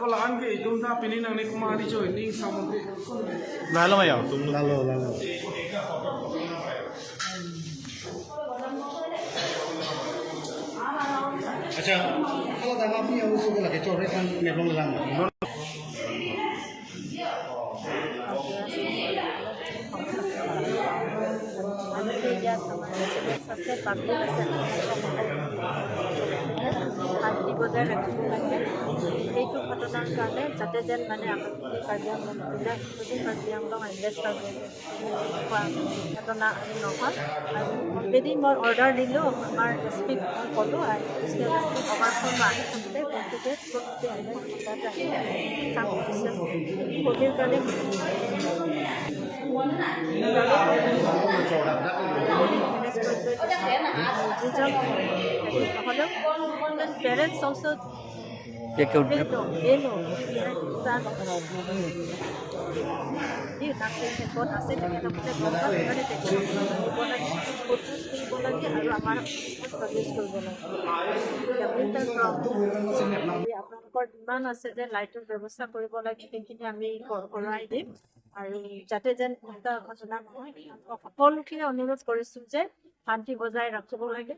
Kalau angge itu dah pilih nang ni kumari join ni sama tu. Lalu maya. Lalu. Acha, kalau dah ngapi yang usul lagi coret kan nebong lama. এইটো ঘটনাৰ কাৰণে যাতে যেন মানে আপুনি কাৰ্বিআংলং ইনভেষ্ট ঘটনা নহয় আৰু অলৰেডি মই অৰ্ডাৰ দিলোঁ আমাৰ এছ পিক মই ক'লোঁ আৰু অভাৰখন আনি থাকোঁতে গতিকে কবিৰ কাৰণে parents also ডিমাণ্ড আছে যে লাইটৰ ব্যৱস্থা কৰিব লাগে সেইখিনি আমি কৰাই দিম আৰু যাতে যেন এটা ঘটনা নহয় সকলোকে অনুৰোধ কৰিছোঁ যে শান্তি বজাই ৰাখিব লাগে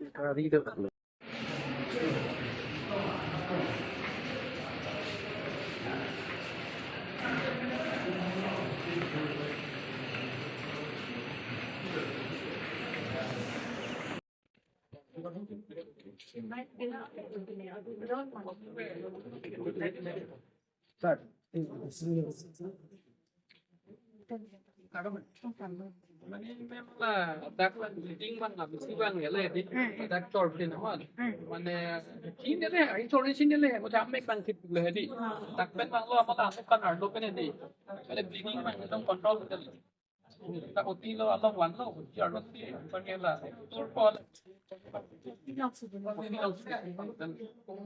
Mana memang dak leading bang, habis itu bang ya le, dak tor pun nama. Mana ini le, insurance ini le, macam make bang tip le di. Dak pen bang lo apa tak bukan ardo pen di. Mana bleeding bang itu control betul. Tak uti lo atau wan lo, jarang sih, pergi lah. Tur pol.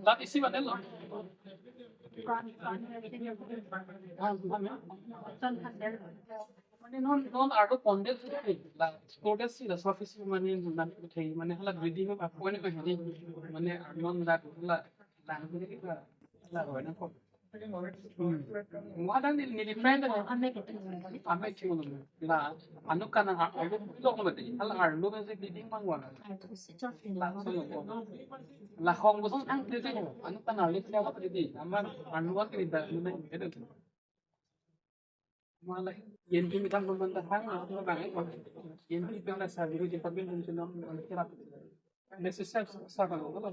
Lat isi mana lo? Non ardo pondel la sports la surface mane nan thei mane hala breathing ma apone ko hedi mane non that la hoina ko wadan ni friend ame chulu la anukana ardo lo ko bati hala ardo se breathing mangwa la hong bus anukana lift la ko di amar anwa ki da ni edo malah yang kami tanggung pemerintahan itu banyak yang kita lah sahiri di pabrik nasional kira necesar sangat apa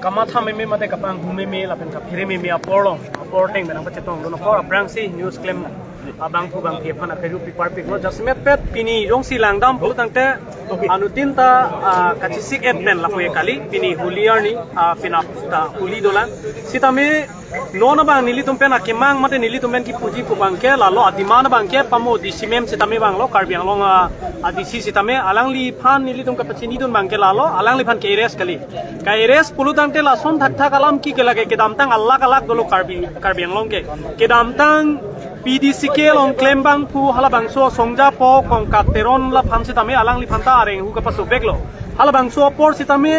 Kamatha meme mate kapang meme lapen ka phire meme apolong aporteng benang pacetong dono for abrangsi news claim abang pu bang phephan akheru pipar piklo jasmet pet pini rong silang dam pu tangte anutin ta kachisik admin la hoye kali pini huliar ni pina ta huli dolan sitame nona bang nili tumpen akimang mate nili tumpen ki puji pu bangke lalo adimana bangke pamo disimem sitame bang lo karbiang long adisi sitame alangli phan nili tum ka pachini dun bangke lalo alangli phan ke res kali ka res pulu tangte lason thak thak alam ki kelage kedam tang allah kalak dolo karbiang long ke dam tang PDC ke long claim bang pu hala bang so songja po kong kateron la phan sitame alangli phan ta areng hu ka pasu beklo hala bang so por sitame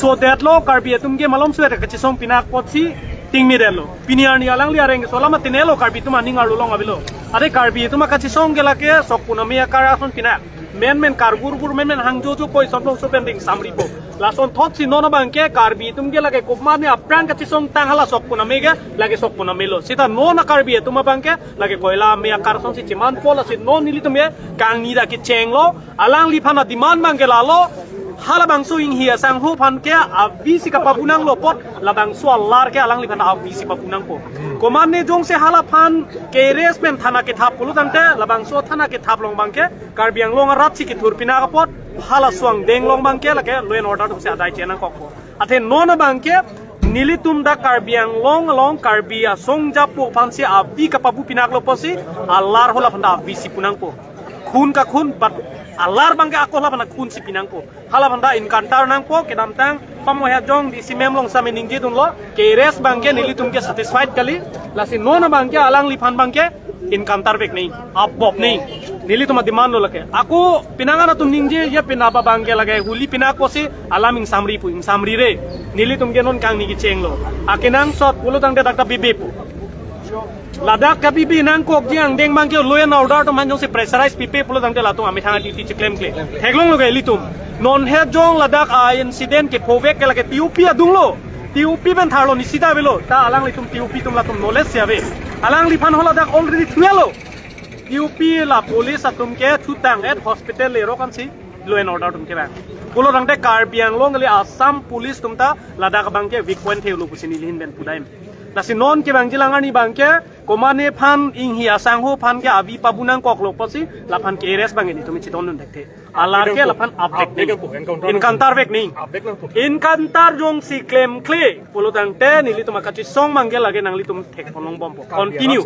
so that lo karbi tum ke malom sueta ka chisong pinak potsi ting mi delo piniani alangli areng so lama tinelo karbi tum aning alu long abilo ade karbi tum ka chisong ke lake sokuna me akara son pinak men kargur men hangjo jo poi soblong so pending samri po lason thot si nona bangke karbi tum ge lage kopmane apran ka chisong tang hala sokuna mege lage sokuna melo sita nona karbi tum bangke lage koila me akar son si chiman pola si non nili tum ye kang ni da ki chenglo alang li phana diman bangke lalo halabang so ing hiya sang ho pan ke abisi ka papunang lopot labang so lar ke alang lipan abisi papunang po koman ne jong se halapan ke resmen thana ke thap pulu tangte labang so thana ke thap long bang ke karbiang long rat si ke thurpina ka pot hala suang deng long bang ke lake loen order tu se adai chenang kok po athe nona bang ke nilitum da karbiang long karbia song japo pansi abi ka papu pinak loposi alar hola panda abisi punang po khun ka khun bat alar bangke aku lah panak kun si pinang po hala banda inkantar nang po ke damtang pamoya jong di si memlong sa meninggi dun lo ke res bangke nili tumke satisfied kali lasi nona bangke alang lipan bangke inkantar bek nih abop nih nili tuma demand lo lake aku pinangan atum ningji ya pinaba bangke lage huli pinak po si alam ing samri re nili tumke non kang nigi cheng lo akinang sot pulu tang de dakta bibi po Ladak ka bibi nang kok jiang deng bangke loyan order to manjong se pressurize pipe pulo tangte latung ami thanga ti claim theglong lo gai litum non he jong ladak a incident ke phobek ke lake tup adung lo tup ben tharlo ni sida belo ta alang litum tup tum latum knowledge siabe alang liphan hola dak already thuelo tup la police atum ke thutang at hospital le ro kan si loyan order tum ke ba pulo tangte karbiang long le assam police tumta ladak bangke weak point theu lo pusini lin ben pudaim nasi non ke bang jilangan ni bangke komane pan ing hiya sangho pan ke abi pabunang kok lo posi lapan ke res bang ini tumi citon nun dekte alar ke lapan update ni inkantar vek ni inkantar jong si claim kle polo tangte nili tuma kachi song mangge lage nang litum thek ponong bompo continue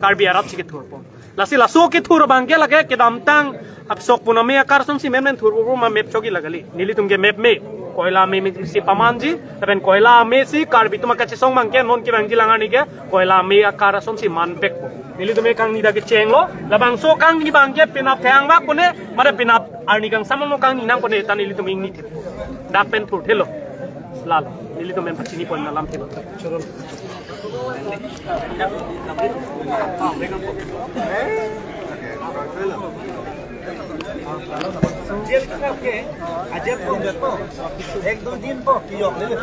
karbi arab sikit thur po lasi laso ke thur bangke lage ke damtang absok puname akar som si men thur bo ma map chogi lagali nili tumge map me koila me si pamanji tapi koila me si karbi tuma kachi song mangke non ke bang jilangan ni ke koila me akar som si man pek po nili tume kang ni dage cheng lo labang so kang ni bangke pinap thang bak pone mare pinap arni kang samamo kang ni nang pone tan nili tume ing ni dak pen thur thelo lal nili tume pachini pon na lam thelo एक दो दिन po kiyok lele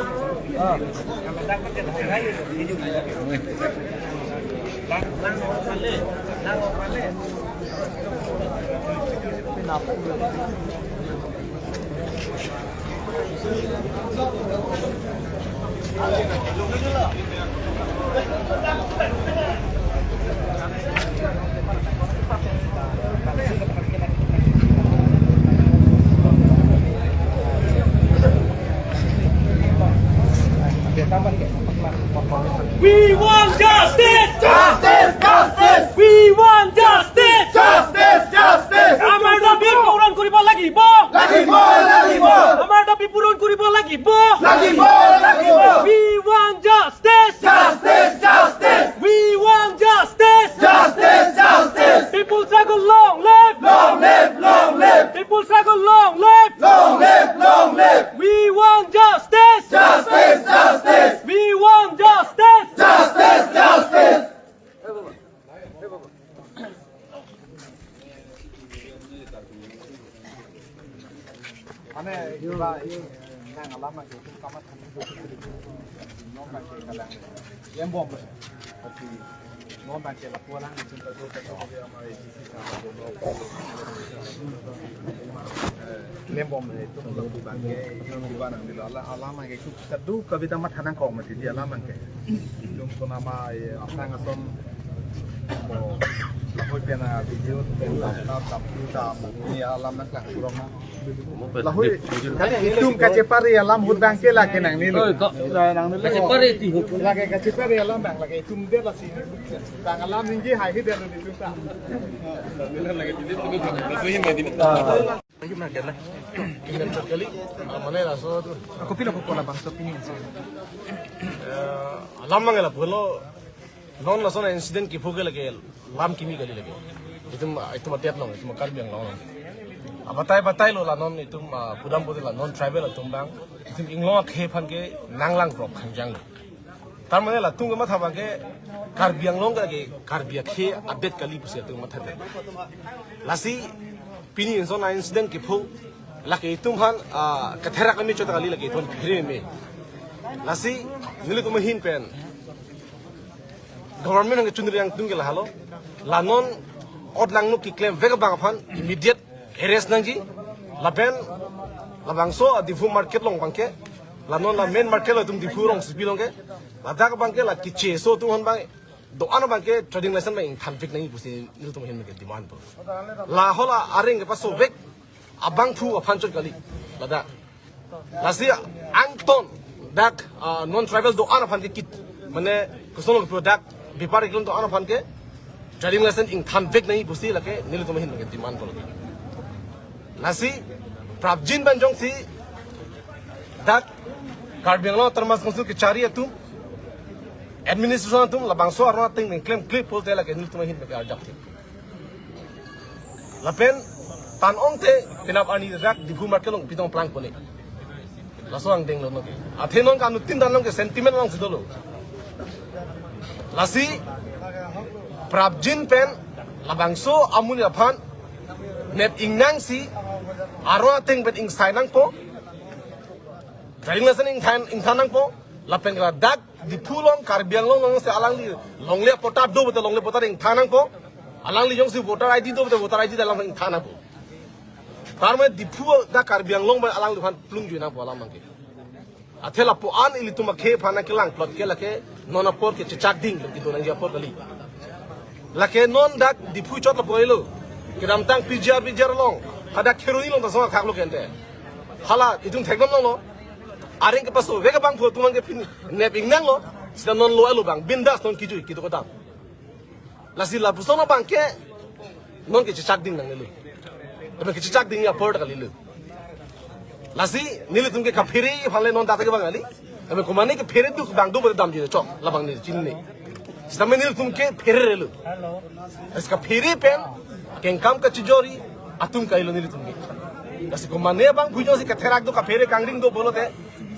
We want justice! Justice! Justice! We want justice! Justice! Justice! Amar dabi puron kuribo lagi bo! Lagi mo! Lagi mo! Amar dabi puron kuribo lagi bo! Lagi mo! Lagi mo! We want justice! Justice! Justice! We want justice! Justice! Justice! People struggle long live! Long live! Long live! People struggle long live! Long live! Long live! We want justice! Justice! Justice! We want justice! Justice! Justice! lembom itu di bangke di barang di alama ke kadu kavita mat hanang ko mati di alama ke jum ko nama apna ngasom mo lahoy pena video pena ta ni alam nang klang kurang lahoy itum kacepari alam hud bangke la kenang ni nang ni kacepari ti lagi kacepari alam bang lagi itum dia la sini bang alam ninji hai dia ni tuta lagi ti tu ni Aku pilih pola bangsa pingin sih. Alam mangala bolo non nasona incident ki phoge lage lam kimi gali lage itu matiat long itu makar biang long batai lo la non itu pudam pudam la non tribal atum bang itu inglong khe phan ke nanglang prop khangjang tar mane la tung ma thaba ke kar biang long lage kar bia khe update kali pusia tu ma thade lasi pini insona incident ki pho laki tumhan kathera kami chota kali lagi ton phire me lasi nili tum hin pen government ng chundri yang tungge la halo lanon odlang nu ki claim vega bang phan immediate arrest nang ji laben labang so difu market long bangke la non la main market la tum difu rong sipi long ke la dak bangke la kiche so tum hon bang do ana bangke trading lesson mai kan fik nai busi il tum hin ke demand to la hola aring ke paso bek abang thu aphan chot kali la da la si angton dak non tribal do ana phan ke kit mane kusong product bipar iklon do ana phan ke trading lesson in kan fik nai busi la ke nil tum hin ke demand to nasi prabjin banjong si dak karbianglo termas musuh ke cari itu administration itu labang so arna ting claim clip polte la ke nil tumahin ke arjak lapen tan ong te pinap ani rak dibu markelong pitong plank pone laso ang ding lo no athenon kan tin dan long ke sentiment long sidolo lasi prabjin pen labang so amuni aphan net ingnang si arwa ting bet ing sainang po trading lesson ing thanang po lapen kala dak di pulong karbiang long se alang li long le pota do bet long le pota ing thanang po alang li jong si voter id do bet voter id dalam ing thanang po parme di pu da karbiang long ba alang duhan plung ju na po alang mangke athela po an ili tuma khe phana ke lang plot ke lake nona por ke chak ding ki do nang ja por kali lake non dak di pu chot la poilo kiram tang pijjar long ada keruni long da so khak lo kente hala itung theknom long lo aring ke paso vega bang photo mang ke pin ne bing nang lo sida non lo elo bang bindas non kiju ki to kodam la si la pusono bang ke non ke chak ding nang le tapi ke chak ding ya port kali le la si nile tum ke khapiri phale non da ke bang ali tapi kumani ke phere du bang do bode dam ji chok la bang ni chin ni sida me nile tum ke phere le इसका phere pen keng kam ka chijori atum kailo nile tum ke kasi kumane bang bujo si katherak do ka phere kangring do bolote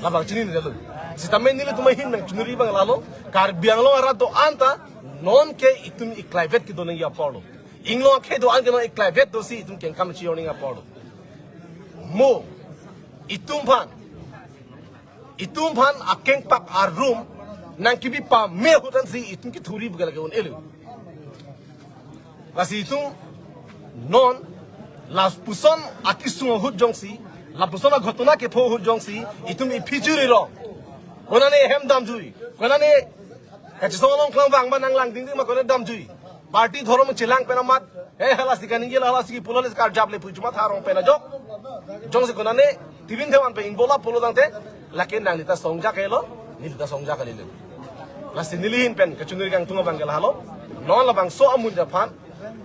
labang chini nilo si tamen nilo tumay hin nang chunuri bang lalo kar bianglo ara do anta non ke itum iklaivet ki do nang ya polo inglo ke do an ke no iklaivet do si itum ken kam chi yoning ya polo mo itum phan akeng pak ar room nang kibi pa me hutan si itum ki thuri bugal ke on elu kasi itum non las puson akisung hut jongsi la pusona ghotona ke pho hut jongsi itum i phijuri ro konane hem dam jui konane kachsong klang bang banang lang ding ma konane dam jui party thorom chilang pena mat he hala sikani gela hala siki puloles kar jable pujuma tharong pena jok jongsi konane tibin thewan pe inbola polo dangte laken nang lita songja kelo nilita songja kalile la sinilihin pen kachunuri kang tunga bangela halo non la bang so amun japan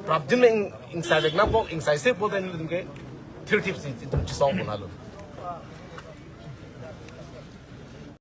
prabjin ing inside na po inside se po den ke 30 si tum chi song ko halo